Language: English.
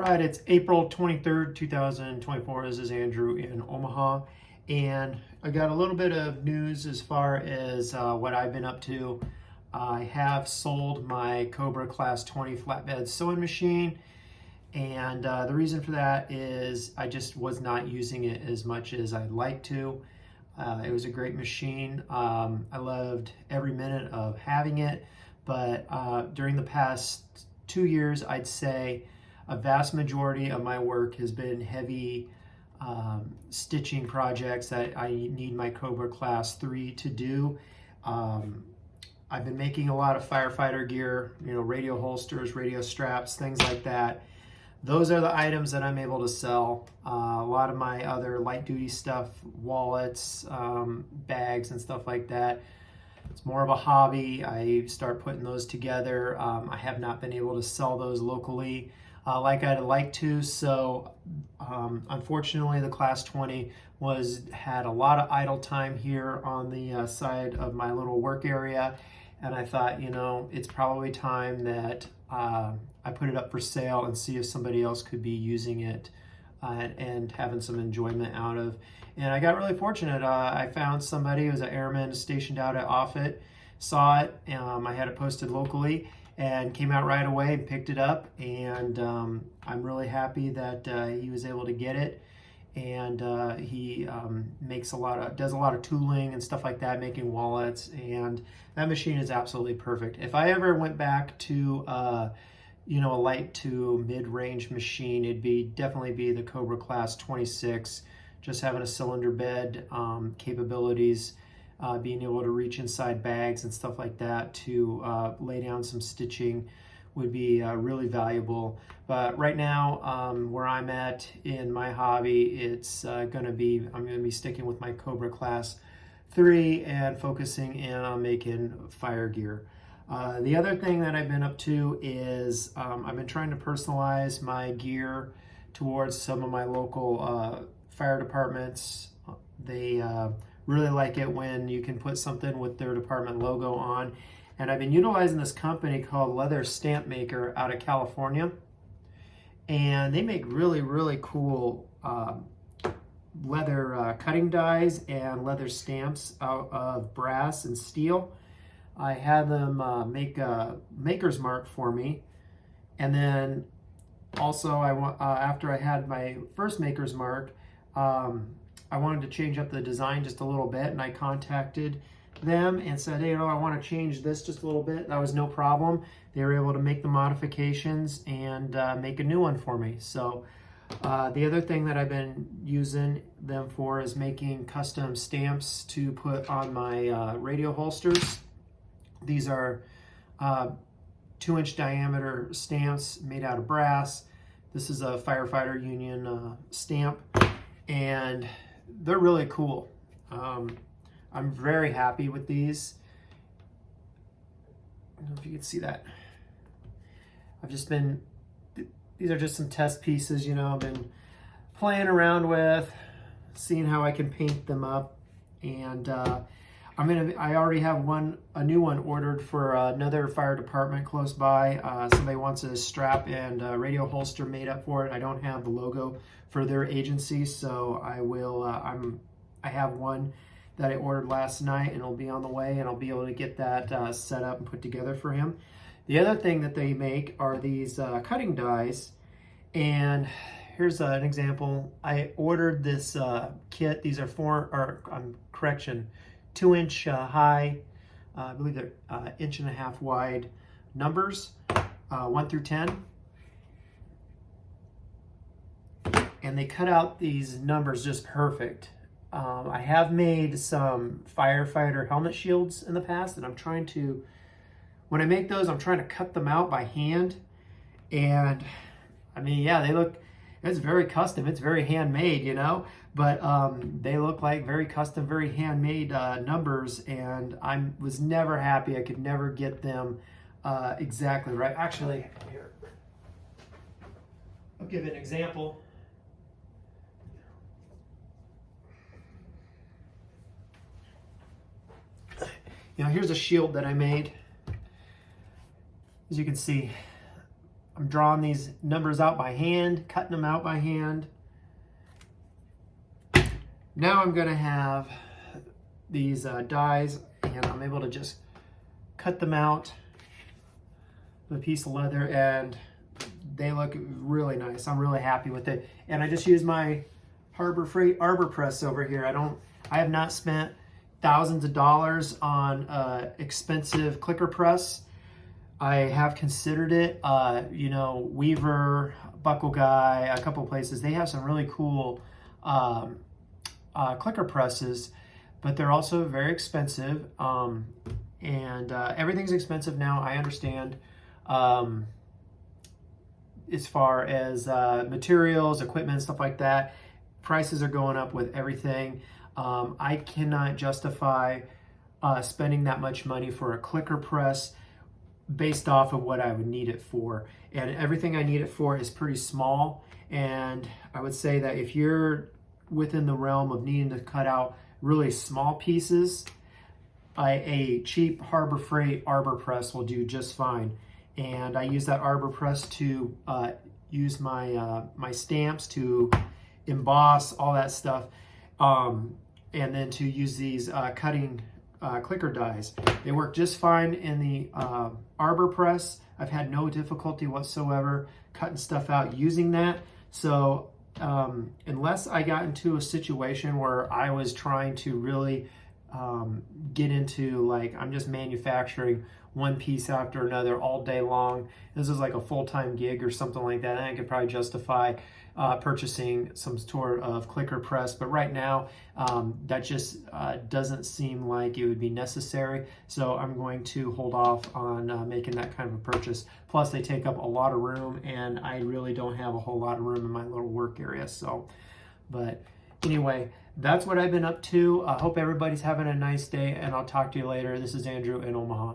right, it's April 23rd, 2024. This is Andrew in Omaha, and I got a little bit of news as far as what I've been up to. I have sold my Cobra Class 20 flatbed sewing machine, and the reason for that is I just was not using it as much as I'd like to. It was a great machine. I loved every minute of having it, but during the past 2 years, I'd say a vast majority of my work has been heavy stitching projects that I need my Cobra Class 3 to do. I've been making a lot of firefighter gear, radio holsters, radio straps, things like that. Those are the items that I'm able to sell. A lot of my other light duty stuff, wallets, bags and stuff like that, it's more of a hobby. I start putting those together. I have not been able to sell those locally like I'd like to. So unfortunately, the Class 20 had a lot of idle time here on the side of my little work area. And I thought, it's probably time that I put it up for sale and see if somebody else could be using it and having some enjoyment out of. And I got really fortunate. I found somebody who was an airman stationed out at Offutt, saw it. I had it posted locally and came out right away and picked it up. And I'm really happy that he was able to get it. And he does a lot of tooling and stuff like that, making wallets. And that machine is absolutely perfect. If I ever went back to a light to mid-range machine, it'd definitely be the Cobra Class 26. Just having a cylinder bed, capabilities, being able to reach inside bags and stuff like that to lay down some stitching would be really valuable. But right now, where I'm at in my hobby, I'm gonna be sticking with my Cobra Class 3 and focusing in on making fire gear. The other thing that I've been up to is I've been trying to personalize my gear towards some of my local fire departments. They really like it when you can put something with their department logo on. And I've been utilizing this company called Leather Stamp Maker out of California. And they make really, really cool leather cutting dies and leather stamps out of brass and steel. I had them make a maker's mark for me. And then also, after I had my first maker's mark, I wanted to change up the design just a little bit, and I contacted them and said, hey, I want to change this just a little bit. That was no problem. They were able to make the modifications and make a new one for me. So the other thing that I've been using them for is making custom stamps to put on my radio holsters. These are 2-inch diameter stamps made out of brass. This is a firefighter union stamp, and they're really cool. I'm very happy with these. I don't know if you can see that. These are just some test pieces, I've been playing around with, seeing how I can paint them up. And I already have a new one ordered for another fire department close by. Somebody wants a strap and a radio holster made up for it. I don't have the logo for their agency, so I have one that I ordered last night, and it'll be on the way, and I'll be able to get that set up and put together for him. The other thing that they make are these cutting dies, and here's an example. I ordered this kit. These are 2-inch high, I believe they're 1.5 inches wide numbers, 1 through 10. And they cut out these numbers just perfect. I have made some firefighter helmet shields in the past, and when I make those, I'm trying to cut them out by hand. And it's very custom, it's very handmade, but they look like very custom, very handmade numbers, and I was never happy. I could never get them exactly right. Actually, here, I'll give an example. Here's a shield that I made. As you can see, I'm drawing these numbers out by hand, cutting them out by hand. Now I'm going to have these dies, and I'm able to just cut them out with a piece of leather, and they look really nice. I'm really happy with it. And I just use my Harbor Freight Arbor press over here. I have not spent thousands of dollars on expensive clicker press. I have considered it. You know, Weaver, Buckle Guy, a couple places, they have some really cool clicker presses, but they're also very expensive. And everything's expensive now, I understand. As far as materials, equipment, stuff like that, prices are going up with everything. I cannot justify spending that much money for a clicker press based off of what I would need it for. And everything I need it for is pretty small. And I would say that if you're within the realm of needing to cut out really small pieces, a cheap Harbor Freight Arbor press will do just fine. And I use that Arbor press to use my my stamps, to emboss, all that stuff, and then to use these cutting clicker dies. They work just fine in the Arbor press. I've had no difficulty whatsoever cutting stuff out using that. So unless I got into a situation where I was trying to really get into, like, I'm just manufacturing one piece after another all day long, this is like a full-time gig or something like that, and I could probably justify purchasing some sort of clicker press. But right now, that just doesn't seem like it would be necessary. So I'm going to hold off on making that kind of a purchase. Plus, they take up a lot of room, and I really don't have a whole lot of room in my little work area. So, but anyway, that's what I've been up to. I hope everybody's having a nice day, and I'll talk to you later. This is Andrew in Omaha.